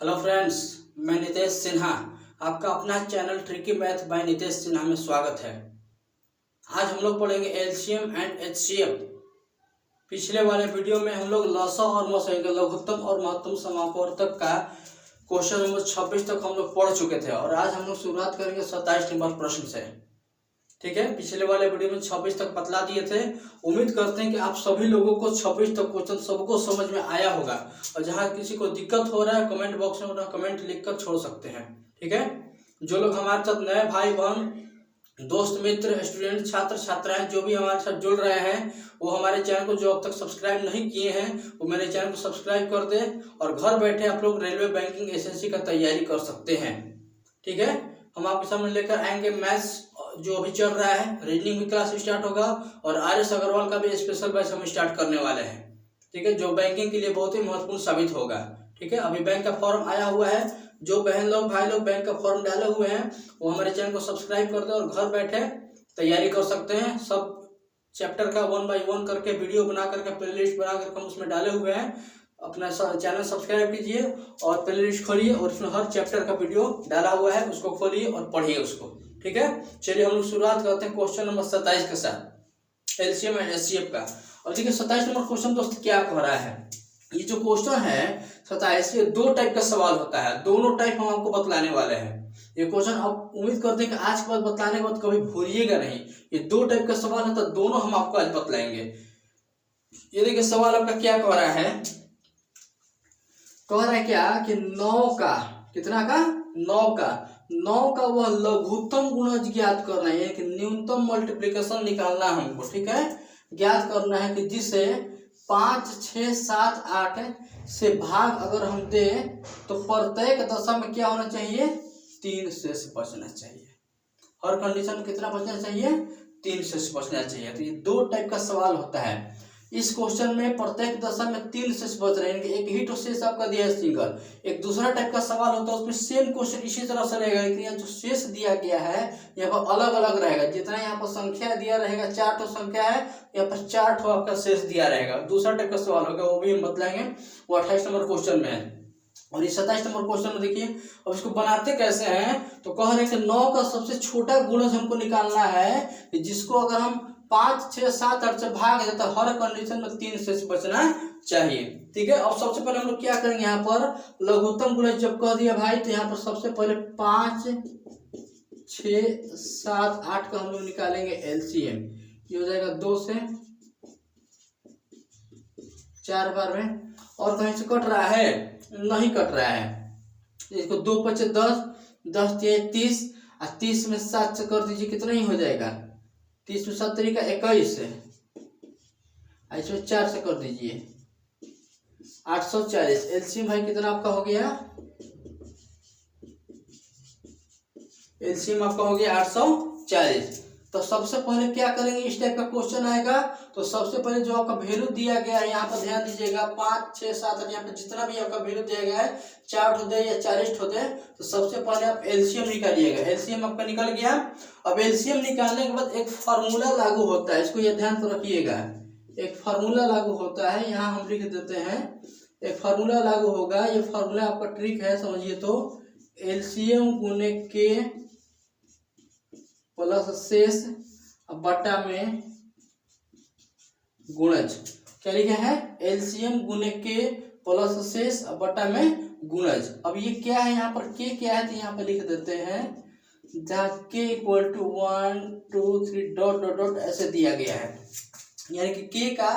Hello friends, मैं नितेश सिन्हा। आपका अपना channel tricky math bye Nitesh Sinha में स्वागत है। आज हम लोग पढ़ेंगे एलसीएम एंड एचसीएफ। पिछले वाले वीडियो में हम लोग लसा और मसई का लघुत्तम और महत्तम समापवर्तक का क्वेश्चन नंबर 26 तक हम लोग पढ़ चुके थे और आज हम लोग शुरुआत करेंगे 27 नंबर प्रश्न से। ठीक है, पिछले वाले वीडियो में 26 तक बतला दिए थे। उम्मीद करते हैं कि आप सभी लोगों को 26 तक क्वेश्चन सबको समझ में आया होगा और जहां किसी को दिक्कत हो रहा है कमेंट बॉक्स में अपना कमेंट लिखकर छोड़ सकते हैं। ठीक है, जो लोग हमारे साथ नए भाई बहन दोस्त मित्र स्टूडेंट छात्र छात्राएं जो भी हमारे साथ जुड़ रहे हैं वो हमारे चैनल को जो अब तक सब्सक्राइब नहीं किए हैं वो मेरे चैनल को सब्सक्राइब कर दे और घर बैठे आप लोग रेलवे बैंकिंग एसएससी का तैयारी कर सकते हैं। ठीक है, हम आपके सामने लेकर आएंगे मैथ्स जो अभी चल रहा है, रीजनिंग भी क्लास स्टार्ट होगा और आर.एस. अग्रवाल का भी स्पेशल बैच हम स्टार्ट करने वाले हैं। ठीक है, जो बैंकिंग के लिए बहुत ही महत्वपूर्ण साबित होगा। ठीक है, अभी बैंक का फॉर्म आया हुआ है। जो बहन लोग भाई लोग बैंक का फॉर्म डाले हुए हैं वो हमारे चैनल को सब्सक्राइब कर दे और घर बैठे तैयारी कर सकते हैं। सब चैप्टर का 1 बाय 1 करके वीडियो बना करके प्ले लिस्ट बना करके हम उसमें डाले हुए हैं। अपना चैनल सब्सक्राइब कीजिए और प्ले लिस्ट खोलिए और उसमें हर चैप्टर का वीडियो डाला हुआ है, उसको खोलिए और पढ़िए उसको। ठीक है, चलिए हम लोग शुरुआत करते हैं क्वेश्चन नंबर 27 के साथ, एलसीएम एंड एचसीएफ का। और देखिए 27 नंबर क्वेश्चन दोस्त क्या कह रहा है। ये जो क्वेश्चन है 27, ये दो टाइप का सवाल होता है, दोनों टाइप हम आपको बतलाने वाले हैं। ये क्वेश्चन आप उम्मीद करते हैं कि आज के बाद बतलाने के बाद कभी भूलिएगा नहीं। ये दो टाइप का सवाल है तो दोनों हम आपको आज बतलाएंगे। ये देखिए सवाल आपका क्या कह रहा है, कह रहा है क्या कि 9 का कितना का 9 का वह लघुत्तम गुणज ज्ञात करना है कि न्यूनतम मल्टीप्लिकेशन निकालना है हमको। ठीक है, ज्ञात करना है कि जिसे 5, 6, 7, 8 से भाग अगर हम दे तो प्रत्येक दशा में क्या होना चाहिए, 3 शेष बचना चाहिए। हर कंडीशन में कितना बचना चाहिए, 3 शेष बचना चाहिए। तो ये दो टाइप का सवाल होता है। इस क्वेश्चन में प्रत्येक दशा में 3 शेष बच रहे हैं, एक ही तो शेष आपका दिया है सिंगल। एक दूसरा टाइप का सवाल होता है उसमें सेम क्वेश्चन इसी तरह से रहेगा लेकिन यहाँ जो शेष दिया गया है यहाँ पर अलग अलग रहेगा। जितना यहाँ पर संख्या दिया रहेगा 4 ठो संख्या है, यहाँ पर 4 ठो आपका शेष दिया रहेगा। दूसरा टाइप का सवाल होगा वो भी हम बतलाएंगे, वो 28 नंबर क्वेश्चन में है। और ये 27 नंबर क्वेश्चन में देखिए अब इसको बनाते कैसे हैं, तो कह रहे हैं कि 9 का सबसे छोटा गुणज हमको निकालना है जिसको अगर हम 5, 6, 7, 8 से भाग देते तो हर कंडीशन में 3 शेष बचना चाहिए। ठीक है, और सबसे पहले हम लोग क्या करेंगे, यहाँ पर लघुत्तम गुणज जब कह दिया भाई तो यहाँ पर सबसे पहले 5, 6, 7, 8 का हम लोग निकालेंगे एलसीएम। ये हो जाएगा 2 से 4 बार में। और कहीं से कट रहा है, नहीं कट रहा है। इसको 2 × 5 = 10, 10 × 3 = 30 और 30 में 7 से कर दीजिए कितना ही हो जाएगा, 30 में 7 तरीका 21 है, इसमें 4 से कर दीजिए 840। एलसीएम भाई कितना आपका हो गया, एलसीएम आपका हो गया 840। तो सबसे पहले क्या करेंगे, इस टाइप का क्वेश्चन आएगा तो सबसे पहले जो आपका वैल्यू दिया गया है यहाँ पर ध्यान दीजिएगा, 5, 6, 7, 8 यहाँ पर जितना भी आपका वैल्यू दिया गया है 4 ठो दे या 40 ठो दे, तो सबसे पहले आप एलसीएम निकालिएगा। एलसीएम आपका निकल गया। अब एलसीएम निकालने के बाद एक फार्मूला लागू होता है, इसको ये ध्यान तो रखिएगा। एक फार्मूला लागू होता है, यहाँ हम लिख देते हैं, एक फार्मूला लागू होगा। ये फार्मूला आपका ट्रिक है, समझिए तो एलसीएम गुने के प्लस शेष बटा में गुणज। क्या लिखा है, एलसीएम गुने के प्लस शेष बटा में गुणज। अब ये क्या है, यहाँ पर के क्या है तो यहाँ पर लिख देते हैं, जहाँ के = 1, 2, 3 डॉट डॉट डॉट ऐसे दिया गया है। यानी कि के का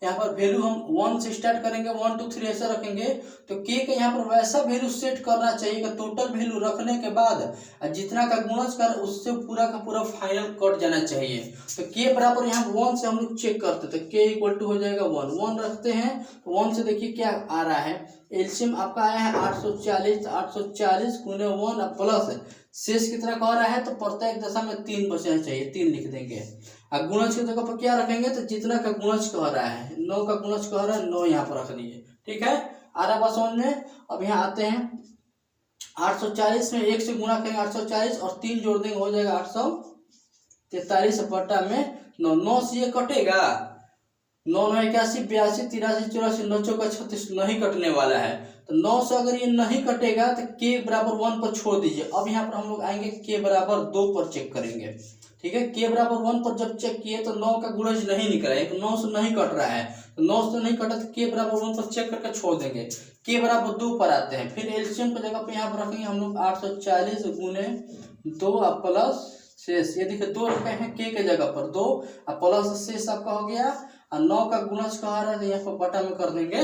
यहाँ पर वैल्यू हम 1 से स्टार्ट करेंगे, 1, 2, 3 ऐसा रखेंगे। तो के का यहाँ पर वैसा वैल्यू सेट करना चाहिए कि टोटल वैल्यू रखने के बाद जितना का गुणज कर उससे पूरा का पूरा फाइनल कट जाना चाहिए। तो के बराबर यहाँ 1 से हम लोग चेक करते तो के = हो जाएगा 1, 1 रखते हैं तो 1 से देखिए क्या आ रहा है, एलसीएम आपका आया है 840, 840 गुने 1 प्लस शेष कितना कह रहा है तो प्रत्येक दशा में 3 बचना चाहिए, 3 लिख देंगे। अब गुणज की जगह पर क्या रखेंगे तो जितना का गुणज कह रहा है, 9 का गुणज कह रहा है 9 यहाँ पर रख दिए। ठीक है, आ रहा बात समझ में। अब यहाँ आते हैं 840 में 1 से गुणा करेंगे 840 और 3 जोड़ देंगे हो जाएगा 843 बटा में 9। 9 से ये कटेगा, 9 9 81 82 83 84 9 चौका 36 नहीं कटने वाला है। तो 9 से अगर ये नहीं कटेगा तो के बराबर 1 पर छोड़ दीजिए। अब यहाँ पर हम लोग आएंगे के बराबर 2 पर चेक करेंगे। ठीक है, के बराबर 1 पर जब चेक किए तो 9 का गुणज नहीं निकला, एक 9 से नहीं कट रहा है, तो 9 से नहीं कटा तो के बराबर 1 पर चेक करके छोड़ देंगे। के बराबर 2 पर आते हैं, फिर एलसीएम की जगह पे यहाँ पर रखेंगे हम लोग 840 गुने 2 प्लस शेष। ये देखिए 2 रखे हैं के जगह पर 2 और प्लस शेष आपका हो गया, और 9 का गुणज कहा रहा है तो यहाँ पर बटा में कर देंगे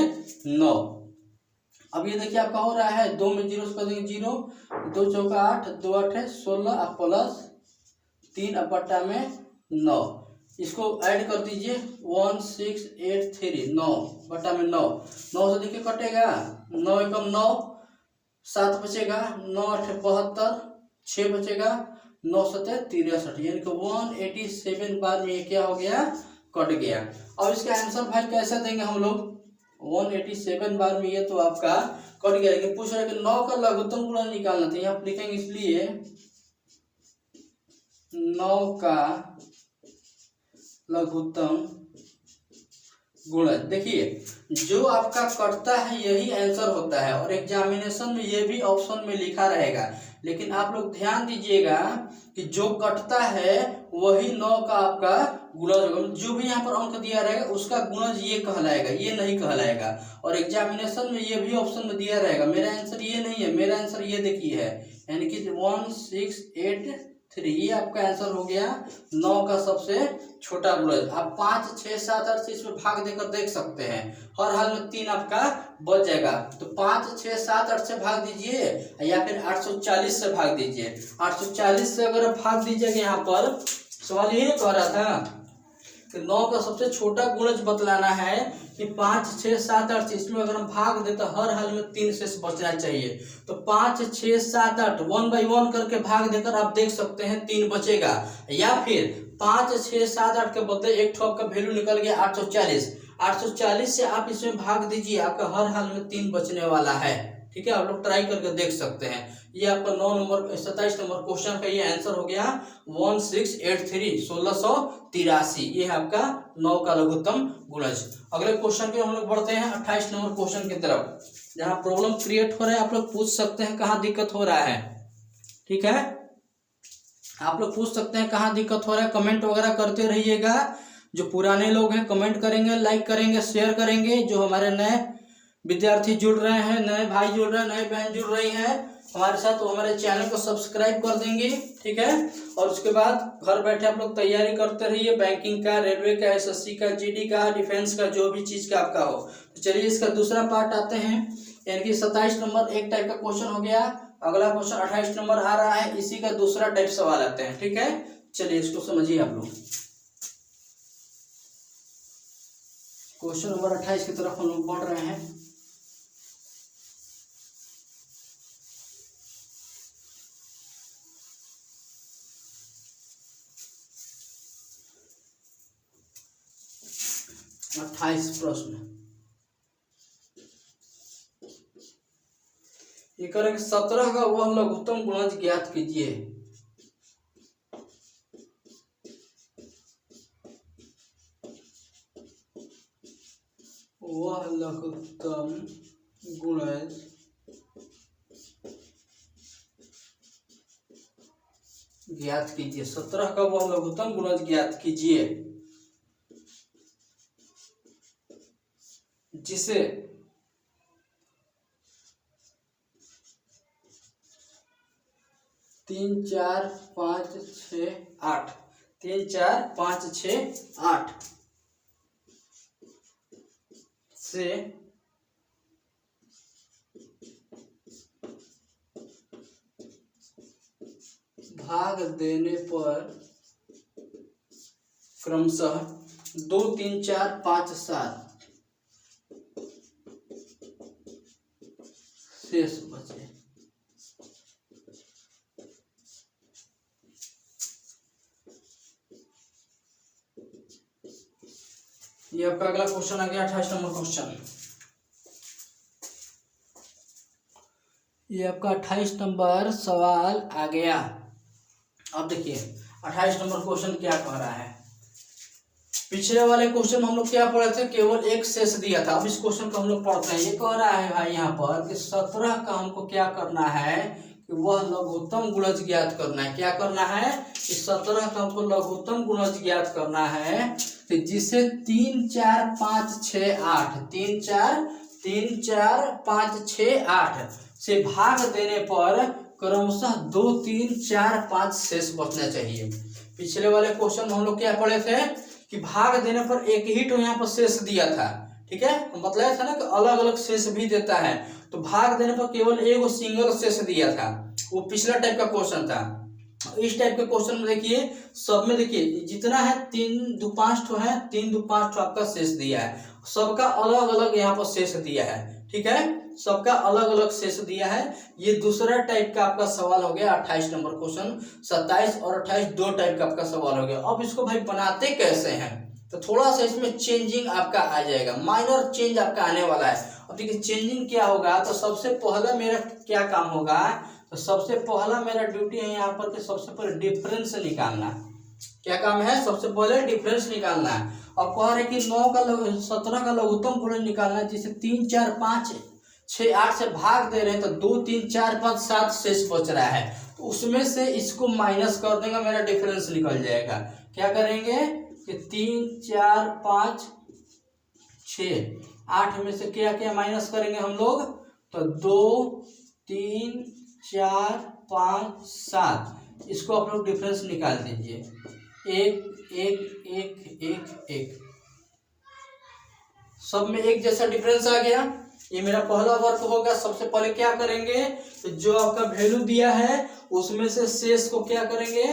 9। अब ये देखिए आपका हो रहा है 2 में 0 से कर देंगे 0, 2 चौका 8, 2 8 है 16 और प्लस 3 अब बटा में 9। इसको ऐड कर दीजिए 1683 9 बटा में 9। 9 से देखिए कटेगा 9 एकम 9, 7 बचेगा, 9 8 72, 6 बचेगा, 9 7 63, यानी कि 187 बार में ये क्या हो गया, कट गया। अब इसका आंसर भाई कैसे देंगे हम लोग, 187 बार में ये तो आपका कट गया, लेकिन पूछ रहे हैं कि 9 का लघुत्तम गुणज निकालना था। यहाँ लिखेंगे इसलिए 9 का लघुत्तम गुणज। देखिए जो आपका कटता है यही आंसर होता है, और एग्जामिनेशन में ये भी ऑप्शन में लिखा रहेगा, लेकिन आप लोग ध्यान दीजिएगा कि जो कटता है वही 9 का आपका गुणज होगा। जो भी यहाँ पर अंक दिया रहेगा उसका गुणज ये कहलाएगा, ये नहीं कहलाएगा। और एग्जामिनेशन में ये भी ऑप्शन में दिया रहेगा। मेरा आंसर ये नहीं है, मेरा आंसर ये देखिए है, यानी कि 1683, ये आपका आंसर हो गया 9 का सबसे छोटा गुणज। आप 5 6 7 8 से इसमें भाग देकर देख सकते हैं, हर हाल में 3 आपका बच जाएगा। तो 5 6 7 8 से भाग दीजिए या फिर 840 से भाग दीजिए। 840 से अगर भाग दीजिएगा, यहाँ पर सवाल ये कह रहा था कि 9 का सबसे छोटा गुणज बतलाना है कि 5 6 7 8 से, इसमें अगर हम भाग दें तो हर हाल में 3 से बचना चाहिए। तो 5 6 7 8 1 बाई 1 करके भाग देकर आप देख सकते हैं 3 बचेगा, या फिर 5 6 7 8 के बदले एक ठोक का वैल्यू निकल गया 840। 840 से आप इसमें भाग दीजिए, आपका हर हाल में 3 बचने वाला है। ठीक है, आप लोग ट्राई करके देख सकते हैं। ये आपका 27 नंबर क्वेश्चन का ये आंसर हो गया 1683 1683। ये है आपका 9 का लघुत्तम गुणज। अगले क्वेश्चन पे हम लोग बढ़ते हैं 28 नंबर क्वेश्चन की तरफ, जहाँ प्रॉब्लम क्रिएट हो रहा है। आप लोग पूछ सकते हैं कहाँ दिक्कत हो रहा है। ठीक है, आप लोग पूछ सकते हैं कहाँ दिक्कत हो रहा है, कमेंट वगैरह करते रहिएगा। जो पुराने लोग हैं कमेंट करेंगे, लाइक करेंगे, शेयर करेंगे। जो हमारे नए विद्यार्थी जुड़ रहे हैं, नए भाई जुड़ रहे हैं, नए बहन जुड़ रही हैं हमारे साथ, तो हमारे चैनल को सब्सक्राइब कर देंगे। ठीक है, और उसके बाद घर बैठे आप लोग तैयारी करते रहिए, बैंकिंग का, रेलवे का, एसएससी का, जीडी का, डिफेंस का, जो भी चीज़ का आपका हो। तो चलिए इसका दूसरा पार्ट आते हैं, यानी कि 27 नंबर एक टाइप का क्वेश्चन हो गया। अगला क्वेश्चन 28 नंबर आ रहा है, इसी का दूसरा टाइप सवाल आते हैं। ठीक है, चलिए इसको समझिए आप लोग। क्वेश्चन नंबर 28 की तरफ हम लोग बढ़ रहे हैं। अट्ठाईस प्रश्न ये करेंगे 17 का वह लघुत्तम गुणज ज्ञात कीजिए। वह लघुत्तम गुणज ज्ञात कीजिए। 17 का वह लघुत्तम गुणज ज्ञात कीजिए जिसे 3 4 5 6 8 3 4 5 6 8 से भाग देने पर क्रमशः 2 3 4 5 7 शेष बचे। ये आपका अगला क्वेश्चन आ गया 28 नंबर क्वेश्चन। ये आपका 28 नंबर सवाल आ गया। अब देखिए 28 नंबर क्वेश्चन क्या कह रहा है। पिछले वाले क्वेश्चन में हम लोग क्या पढ़े थे, केवल एक शेष दिया था। अब इस क्वेश्चन को हम लोग पढ़ते हैं। ये कह रहा है भाई यहाँ पर कि 17 का हमको क्या करना है कि वह लघुत्तम गुणज ज्ञात करना है। क्या करना है कि 17 का हमको लघुत्तम गुणज ज्ञात करना है, तो जिसे 3 4 5 6 8 3 4 5 6 8 से भाग देने पर क्रमशः 2 3 4 5 शेष बचना चाहिए। पिछले वाले क्वेश्चन में हम लोग क्या पढ़े थे कि भाग देने पर एक ही तो यहाँ पर शेष दिया था, ठीक है, मतलब था ना कि अलग अलग शेष भी देता है, तो भाग देने पर केवल एक सिंगल शेष दिया था। वो पिछला टाइप का क्वेश्चन था। इस टाइप के क्वेश्चन में देखिए, सब में देखिए जितना है 3 2 5 ठो है, 3 2 5 ठो आपका शेष दिया है, सबका अलग अलग यहाँ पर शेष दिया है, ठीक है, सबका अलग अलग शेष दिया है। ये दूसरा टाइप का आपका सवाल हो गया 28 नंबर क्वेश्चन। 27 और 28 दो टाइप का आपका सवाल हो गया। अब इसको भाई बनाते कैसे हैं, तो थोड़ा सा इसमें चेंजिंग आपका आ जाएगा, माइनर चेंज आपका आने वाला है। अब देखिए चेंजिंग क्या होगा, तो सबसे पहला मेरा क्या काम होगा, तो सबसे पहला मेरा ड्यूटी है यहाँ पर कि सबसे पहले डिफरेंस निकालना। क्या काम है, सबसे पहले डिफरेंस निकालना है। अब कह रहे कि 17 का लघुत्तम गुणज निकालना है, जिसे 3 4 5 6 8 से भाग दे रहे हैं, तो 2 3 4 5 7 शेष बच रहा है, तो उसमें से इसको माइनस कर देंगे, मेरा डिफरेंस निकल जाएगा। क्या करेंगे कि 3 4 5 6 8 में से क्या क्या माइनस करेंगे हम लोग, तो 2 3 4 5 7, इसको आप लोग डिफरेंस निकाल दीजिए। 1 1 1 1 1, सब में एक जैसा डिफरेंस आ गया। ये मेरा पहला वर्क होगा। सबसे पहले क्या करेंगे, तो जो आपका वैल्यू दिया है उसमें से शेष को क्या करेंगे,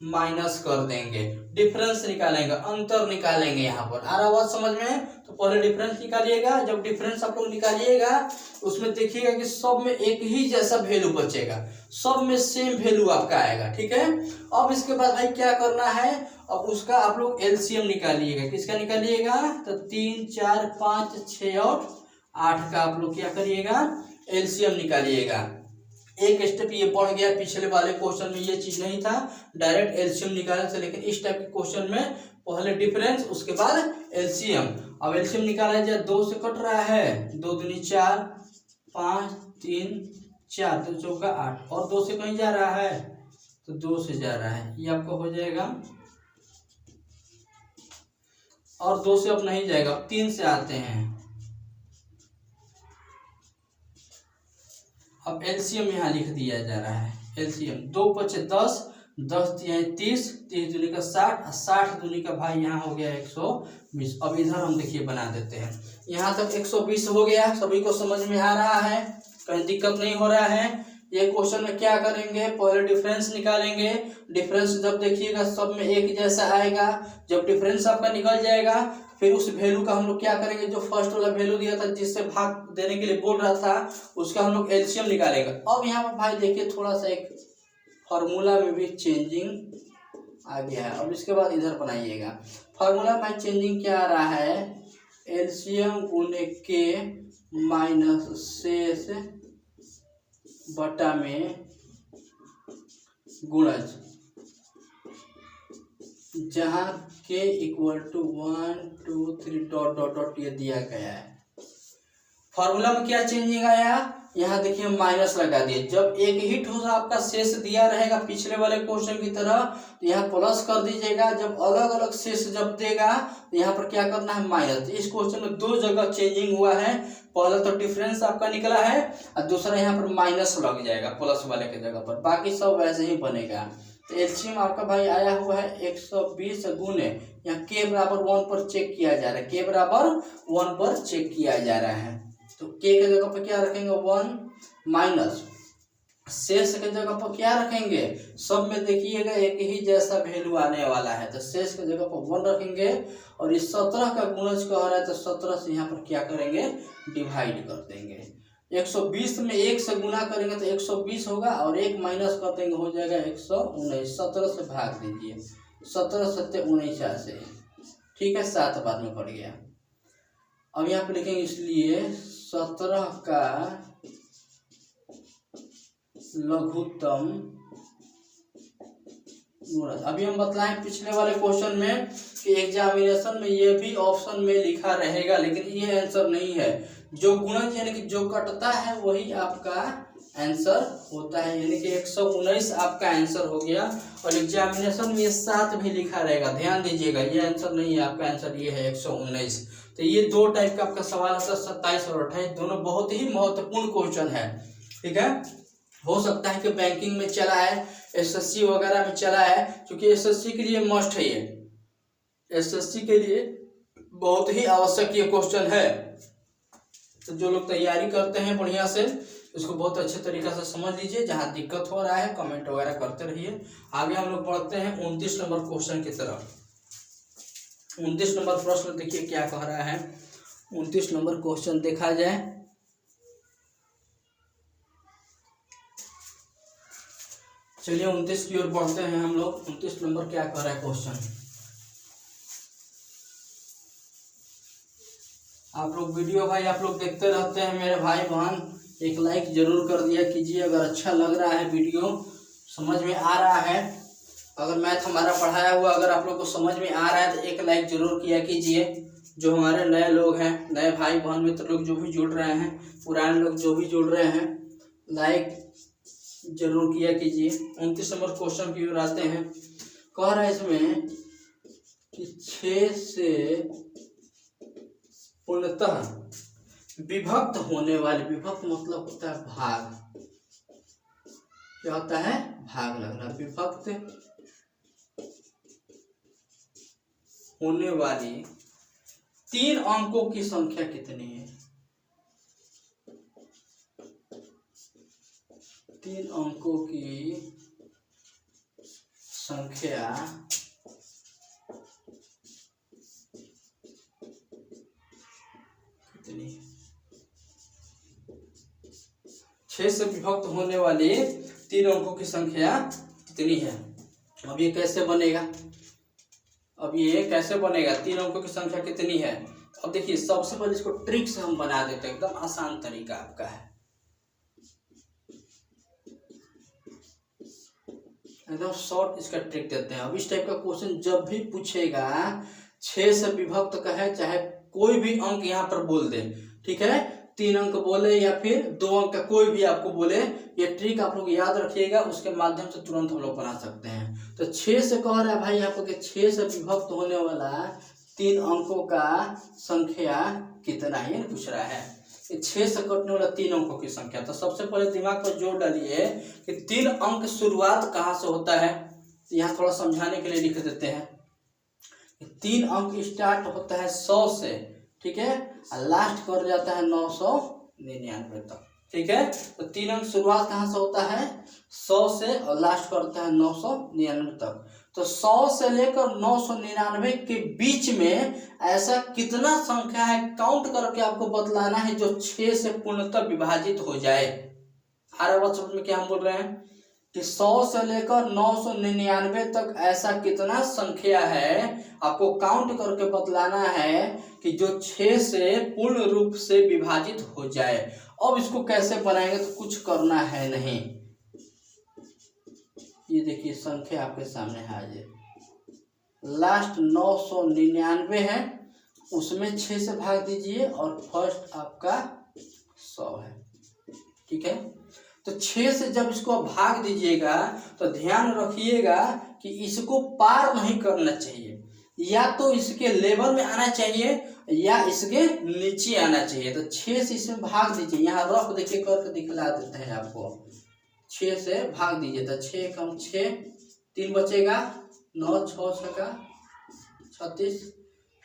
माइनस कर देंगे, डिफरेंस निकालेंगे, अंतर निकालेंगे। यहाँ पर आ रहा बात समझ में, तो पहले डिफरेंस निकालिएगा। जब डिफरेंस आप लोग निकालिएगा उसमें देखिएगा कि सब में एक ही जैसा वैल्यू बचेगा, सब में सेम वैल्यू आपका आएगा, ठीक है। अब इसके बाद भाई क्या करना है, अब उसका आप लोग एलसीएम निकालिएगा। किसका निकालिएगा, तो 3 4 5 6 और 8 का आप लोग क्या करिएगा, एलसीएम निकालिएगा। एक स्टेप ये बढ़ गया, पिछले वाले क्वेश्चन में ये चीज नहीं था, डायरेक्ट एलसीएम निकालने से, लेकिन इस टाइप के क्वेश्चन में पहले डिफरेंस उसके बाद एलसीएम। अब एलसीएम निकाला जाए, 2 से कट रहा है, 2 दूनी 4 5 3 4 2 चौका 8, और 2 से कहीं जा रहा है, तो 2 से जा रहा है, ये आपका हो जाएगा। और 2 से अब नहीं जाएगा, अब 3 से आते हैं। अब एलसीएम यहाँ लिख दिया जा रहा है, एलसीएम 2 5 10 10 दिया 30 30 दूनी का 60 60 दूनी का भाई यहाँ हो गया 120। अब इधर हम देखिए बना देते हैं, यहाँ तक 120 हो गया। सभी को समझ में आ रहा है, कहीं दिक्कत नहीं हो रहा है। ये क्वेश्चन में क्या करेंगे, पहले डिफरेंस निकालेंगे। डिफरेंस जब देखिएगा सब में एक जैसा आएगा, जब डिफरेंस आपका निकल जाएगा फिर उस वैल्यू का हम लोग क्या करेंगे, जो फर्स्ट वाला वैल्यू दिया था जिससे भाग देने के लिए बोल रहा था, उसका हम लोग एलसीएम निकालेंगे। अब यहाँ पर भाई देखिए थोड़ा सा एक फार्मूला में भी चेंजिंग आ गया है। अब इसके बाद इधर बनाइएगा फार्मूला में चेंजिंग क्या आ रहा है, एलसीएम गुणे के माइनस शेष बटा में गुणज, जहाँ के equal to 1 2 3 dot dot dot ये दिया गया है। फॉर्मूला में क्या चेंजिंग आया, यहाँ देखिए माइनस लगा दिए। जब एक ही ठोस आपका शेष दिया रहेगा पिछले वाले क्वेश्चन की तरह, तो यहाँ प्लस कर दीजिएगा। जब अलग अलग शेष जब देगा तो यहाँ पर क्या करना है, माइनस। इस क्वेश्चन में 2 जगह चेंजिंग हुआ है, पहला तो डिफरेंस आपका निकला है और दूसरा यहाँ पर माइनस लग जाएगा प्लस वाले के जगह पर, बाकी सब वैसे ही बनेगा। तो एलसीएम आपका भाई आया हुआ है 120 गुने, यहाँ के बराबर 1 पर चेक किया जा रहा है, के बराबर 1 पर चेक किया जा रहा है। तो के के जगह पर क्या रखेंगे 1 माइनस शेष के जगह पर क्या रखेंगे, सब में देखिएगा एक ही जैसा वैल्यू आने वाला है, तो शेष के जगह पर 1 रखेंगे। और इस 17 का गुणज कह रहा है, तो 17 से यहाँ पर क्या करेंगे, डिवाइड कर देंगे। 120 में 1 से गुना करेंगे तो 120 होगा, और 1 माइनस कर देंगे हो जाएगा 119। 17 से भाग दीजिए, 17 सत्ते 19 से, ठीक है, 7 बाद में पड़ गया। अब यहाँ पे लिखेंगे, इसलिए 17 का लघुत्तम गुणज। अभी हम बतलाएं पिछले वाले क्वेश्चन में कि एग्जामिनेशन में ये भी ऑप्शन में लिखा रहेगा, लेकिन ये आंसर नहीं है। जो गुणज यानी कि जो कटता है वही आपका आंसर होता है, यानी कि 119 आपका आंसर हो गया। और एग्जामिनेशन में 7 भी लिखा रहेगा, ध्यान दीजिएगा, ये आंसर नहीं है आपका, आंसर ये है 119। तो ये दो टाइप का आपका सवाल है, 27 और 28, दोनों बहुत ही महत्वपूर्ण क्वेश्चन है। ठीक है, हो सकता है कि बैंकिंग में चला है, एसएससी वगैरह में चला है, क्योंकि एसएससी के लिए मस्ट है, ये एसएससी के लिए बहुत ही आवश्यक ये क्वेश्चन है। तो जो लोग तैयारी करते हैं बढ़िया से इसको बहुत अच्छे तरीके से समझ लीजिए। जहां दिक्कत हो रहा है कमेंट वगैरह करते रहिए। आगे हम लोग बढ़ते हैं 29 नंबर क्वेश्चन की तरफ। 29 नंबर प्रश्न देखिए क्या कह रहा है। 29 नंबर क्वेश्चन देखा जाए, चलिए 29 की ओर बढ़ते हैं हम लोग। 29 नंबर क्या कह रहा है क्वेश्चन, आप लोग वीडियो भाई आप लोग देखते रहते हैं मेरे भाई बहन, एक लाइक जरूर कर दिया कीजिए अगर अच्छा लग रहा है, वीडियो समझ में आ रहा है। अगर मैथ हमारा पढ़ाया हुआ अगर आप लोग को समझ में आ रहा है तो एक लाइक जरूर किया कीजिए। जो हमारे नए लोग हैं, नए भाई बहन मित्र लोग जो भी जुड़ रहे हैं, पुराने लोग जो भी जुड़ रहे हैं, लाइक जरूर किया कीजिए। 29 नंबर क्वेश्चन की ओर आते हैं। कह रहा है इसमें कि 6 से पूर्णतः विभक्त होने वाले, विभक्त मतलब होता है भाग, क्या होता है भाग लगना, विभक्त होने वाली 3 अंकों की संख्या कितनी है। 3 अंकों की संख्या कितनी है। 6 से विभक्त होने वाली 3 अंकों की संख्या कितनी है। अब ये कैसे बनेगा, अब ये कैसे बनेगा, 3 अंकों की संख्या कितनी है। अब देखिए सबसे पहले इसको ट्रिक से हम बना देते हैं, एकदम आसान तरीका आपका है, एकदम शॉर्ट इसका ट्रिक देते हैं। अब इस टाइप का क्वेश्चन जब भी पूछेगा 6 से विभक्त का है, चाहे कोई भी अंक यहाँ पर बोल दे, ठीक है, 3 अंक बोले या फिर 2 अंक का कोई भी आपको बोले, ये ट्रिक आप लोग याद रखिएगा, उसके माध्यम से तुरंत हम लोग बना सकते हैं। तो 6 से कह रहा है भाई यहाँ पर 6 से विभक्त होने वाला 3 अंकों का संख्या कितना है, ये पूछ रहा है। 6 से कटने वाला 3 अंकों की संख्या, तो सबसे पहले दिमाग पर जोर डालिए कि 3 अंक शुरुआत कहाँ से होता है। तो यहाँ थोड़ा समझाने के लिए लिख देते हैं। 3 अंक स्टार्ट होता है 100 से, ठीक है, और लास्ट कर जाता है 999 तक, ठीक है। तो 3 अंक शुरुआत कहाँ से होता है 100 से और लास्ट करता है 999 तक। तो 100 से लेकर 999 के बीच में ऐसा कितना संख्या है, काउंट करके आपको बतलाना है जो 6 से पूर्णतः विभाजित हो जाए। आ रहा बात समझ में क्या हम बोल रहे हैं कि 100 से लेकर 999 तक ऐसा कितना संख्या है, आपको काउंट करके बतलाना है कि जो 6 से पूर्ण रूप से विभाजित हो जाए। अब इसको कैसे बनाएंगे, तो कुछ करना है नहीं, ये देखिए संख्या आपके सामने है, आज लास्ट 999 है, उसमें 6 से भाग दीजिए और फर्स्ट आपका 100 है, ठीक है। तो 6 से जब इसको भाग दीजिएगा तो ध्यान रखिएगा कि इसको पार नहीं करना चाहिए, या तो इसके लेवल में आना चाहिए या इसके नीचे आना चाहिए। तो 6 से इसमें भाग दीजिए, यहाँ रफ देखिए करके दिखला देते हैं आपको। 6 से भाग दीजिए तो 6 कम 6, 3 बचेगा, 9 6 छक्का 36,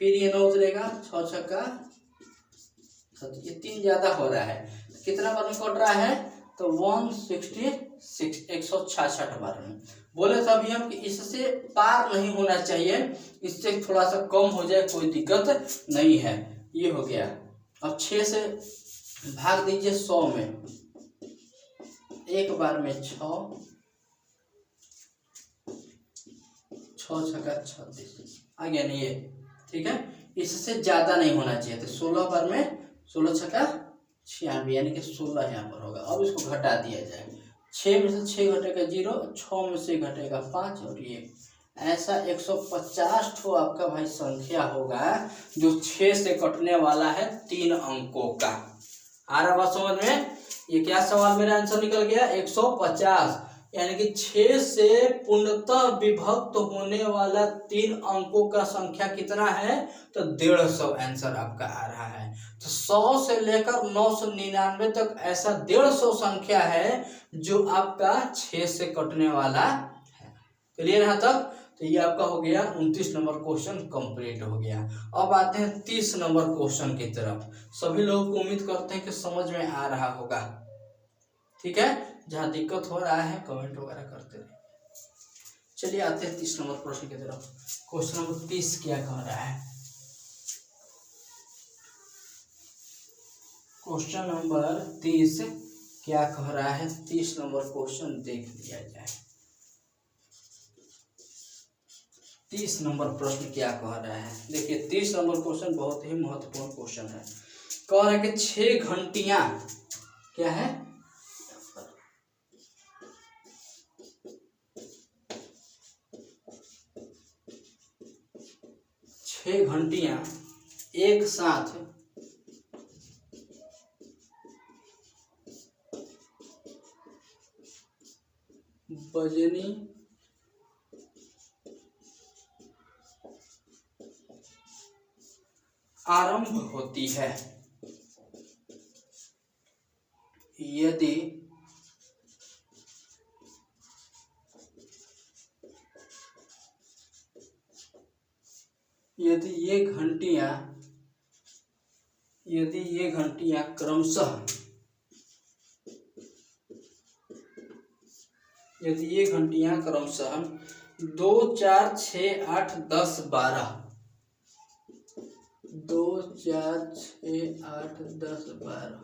फिर ये 9 उतरेगा, 6 छक्का 36, ये 3 ज्यादा हो रहा है, कितना बार में कट रहा है तो 166, 166 बार में। बोले तो अभी हम कि इससे पार नहीं होना चाहिए, इससे थोड़ा सा कम हो जाए कोई दिक्कत नहीं है, ये हो गया। अब 6 से भाग दीजिए 100 में, एक बार में 6 छक्का 36 आ गया नहीं ये, ठीक है। इससे ज्यादा नहीं होना चाहिए, तो 16 बार में 16 छक्का 96 यानी कि 16 यहाँ पर होगा। अब इसको घटा दिया जाए, 6 में से 6 घटेगा 0, 6 में से घटेगा 5 और ये ऐसा 150 ठो आपका भाई संख्या होगा जो 6 से कटने वाला है 3 अंकों का। आ रहा बात समझ में? ये क्या सवाल मेरा आंसर निकल गया 150, यानी कि 6 से पूर्णतः विभक्त होने वाला 3 अंकों का संख्या कितना है तो 150 आंसर आपका आ रहा है। तो 100 से लेकर 999 तक ऐसा 150 संख्या है जो आपका 6 से कटने वाला है। क्लियर यहाँ तक? तो ये आपका हो गया 29 नंबर क्वेश्चन कंप्लीट हो गया। अब आते हैं 30 नंबर क्वेश्चन की तरफ। सभी लोगों को उम्मीद करते हैं कि समझ में आ रहा होगा। ठीक है, जहां दिक्कत हो रहा है कमेंट वगैरह करते रहिए। चलिए आते हैं 30 नंबर प्रश्न की तरफ। क्वेश्चन नंबर 30 क्या कह रहा है? क्वेश्चन नंबर 30 क्या कह रहा है? 30 नंबर क्वेश्चन देख लिया जाए। 30 नंबर प्रश्न क्या कह रहा है? देखिए 30 नंबर क्वेश्चन बहुत ही महत्वपूर्ण क्वेश्चन है। कह रहा है कि 6 घंटियां क्या है? 6 घंटियां एक साथ बजनी आरंभ होती है यदि ये घंटियां क्रमशः 2 4 6 8 10 12 2 4 6 8 10 12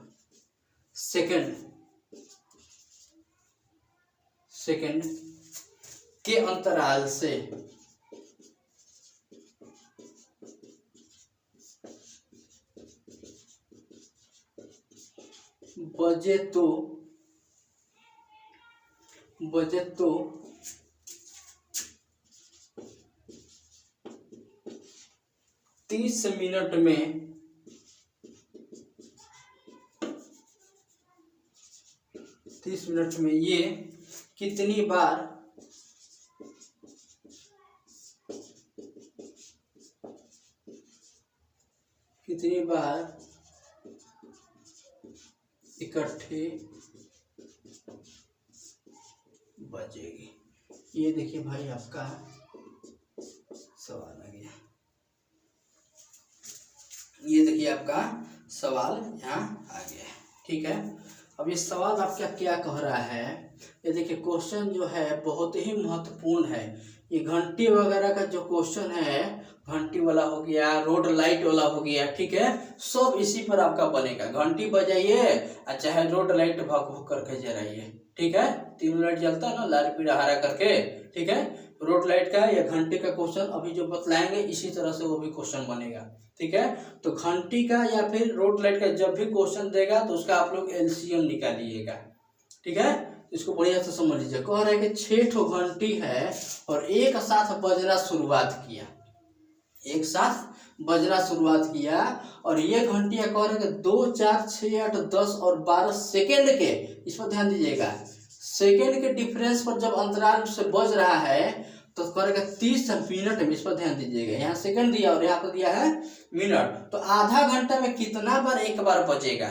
सेकंड के अंतराल से बजे तो 30 मिनट में ये कितनी बार इकट्ठे बजेगी? ये देखिए भाई आपका सवाल आ गया। ये देखिए आपका सवाल यहाँ आ गया। ठीक है, अब ये सवाल आपका क्या कह रहा है? ये देखिए क्वेश्चन जो है बहुत ही महत्वपूर्ण है। ये घंटी वगैरह का जो क्वेश्चन है, घंटी वाला हो गया, रोड लाइट वाला हो गया, ठीक है, सब इसी पर आपका बनेगा। घंटी बजाइए और चाहे रोड लाइट भग भग करके जलाइए। ठीक है, 3 लाइट जलता है ना, लाल पीला हरा करके। ठीक है, रोड लाइट का या घंटी का क्वेश्चन अभी जो बतलाएंगे इसी तरह से वो भी क्वेश्चन बनेगा। ठीक है, तो घंटी का या फिर रोड लाइट का जब भी क्वेश्चन देगा तो उसका आप लोग एलसीएम निकालिएगा। ठीक है, इसको बढ़िया से समझ लीजिए। कह रहा है कि 6 ठो घंटी है और एक साथ बजना शुरुआत किया और ये घंटियां कह रहे हैं कि 2 4 6 8 10 और 12 सेकेंड के, इस पर ध्यान दीजिएगा, सेकेंड के डिफरेंस पर जब अंतराल से बज रहा है तो करेगा 30 मिनट में। इस पर ध्यान दीजिएगा, यहाँ सेकंड दिया और यहाँ पर दिया है मिनट। तो आधा घंटा में कितना बार एक बार बजेगा?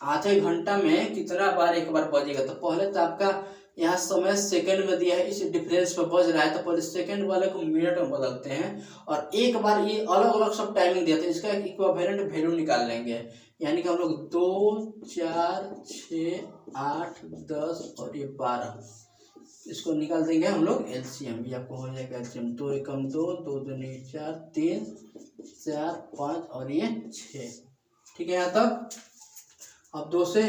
आधे घंटा में कितना बार एक बार बजेगा? तो पहले तो आपका यहाँ समय सेकंड में दिया है, इस डिफरेंस पर बज रहा है, तो पहले सेकंड वाले को मिनट में बदलते हैं और एक बार ये अलग अलग सब टाइमिंग देते हैं। इसका इक्विवेलेंट वैल्यू निकाल लेंगे, यानी कि हम लोग 2 4 6 8 10 और ये 12, इसको निकाल देंगे हम लोग एलसीएम। ये आपको हो जाएगा एलसीएम 2 एकम 2, 2 दूनी 4, 3 4 5 और ये 6। ठीक है, यहाँ तक। अब 2 से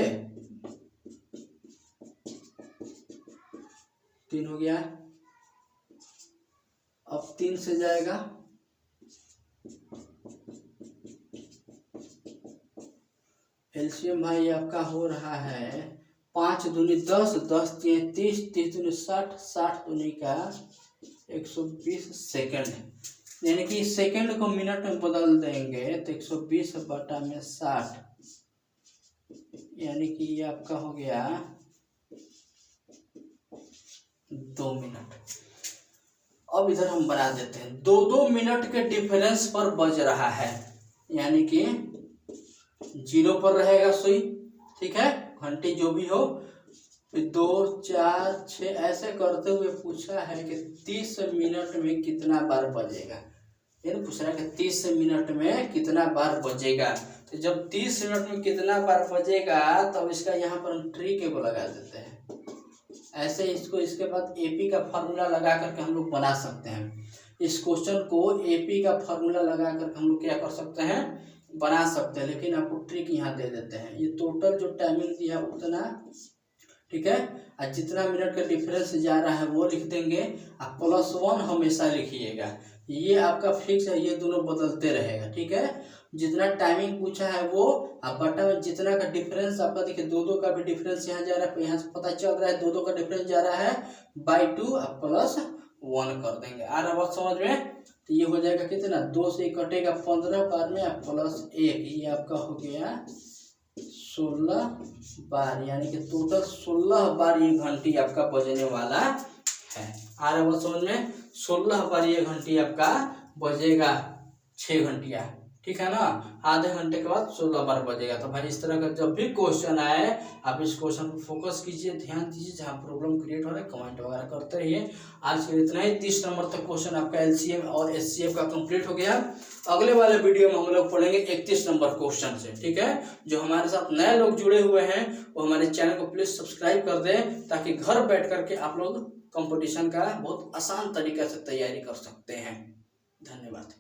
3 हो गया, अब 3 से जाएगा एलसीएम भाई आपका हो रहा है 5 दूनी 10, 10 तिया 30, 30 दूनी 60, 60 दूनी का 120 सेकंड है। यानी कि सेकंड को मिनट में बदल देंगे तो 120 बटा में 60, यानी कि ये आपका हो गया 2 मिनट। अब इधर हम बना देते हैं 2-2 मिनट के डिफरेंस पर बज रहा है, यानी कि 0 पर रहेगा सुई, ठीक है, घंटी जो भी हो। फिर 2, 4, 6 ऐसे करते हुए पूछा है कि 30 मिनट में कितना बार बजेगा। ये पूछ रहा है कि 30 मिनट में कितना बार बजेगा। तो जब 30 मिनट में कितना बार बजेगा तब इसका यहाँ पर हम ट्रिक को लगा देते हैं। ऐसे इसको इसके बाद एपी का फार्मूला लगा करके हम लोग बना सकते हैं। इस क्वेश्चन को एपी का फार्मूला लगा करके हम लोग क्या कर सकते हैं, बना सकते हैं। लेकिन आपको ट्रिक यहाँ दे देते हैं। ये टोटल जो टाइमिंग दिया उतना, ठीक है, और जितना मिनट का डिफरेंस जा रहा है वो लिख देंगे, और +1 हमेशा लिखिएगा। ये आपका फिक्स है, ये दोनों बदलते रहेगा, ठीक है। जितना टाइमिंग पूछा है वो, अब बटा में जितना का डिफरेंस आपका देखिए 2-2 का भी डिफरेंस यहाँ जा रहा है, यहाँ से पता चल रहा है 2-2 का डिफरेंस जा रहा है /2 अब +1 कर देंगे। आ रहा बात समझ में। तो ये हो जाएगा कितना, 2 से कटेगा 15 बार में +1, ये आपका हो गया 16 बार, यानी कि टोटल 16 बार ये घंटी आपका बजने वाला है। आ रहा बात समझ में। 16 बार ये घंटी आपका बजेगा, 6 घंटिया, ठीक है ना। आधे घंटे के बाद 16 बार बजेगा। तो भाई इस तरह का जब भी क्वेश्चन आए आप इस क्वेश्चन पर फोकस कीजिए, ध्यान दीजिए, जहाँ प्रॉब्लम क्रिएट हो रहा है कमेंट वगैरह करते रहिए। आज के लिए इतना ही। 30 नंबर तक क्वेश्चन आपका एलसीएम और एचसीएफ का कंप्लीट हो गया। अगले वाले वीडियो में हम लोग पढ़ेंगे 31 नंबर क्वेश्चन से, ठीक है। जो हमारे साथ नए लोग जुड़े हुए हैं वो हमारे चैनल को प्लीज सब्सक्राइब कर दें, ताकि घर बैठ करके आप लोग कंपटीशन का बहुत आसान तरीके से तैयारी कर सकते हैं। धन्यवाद।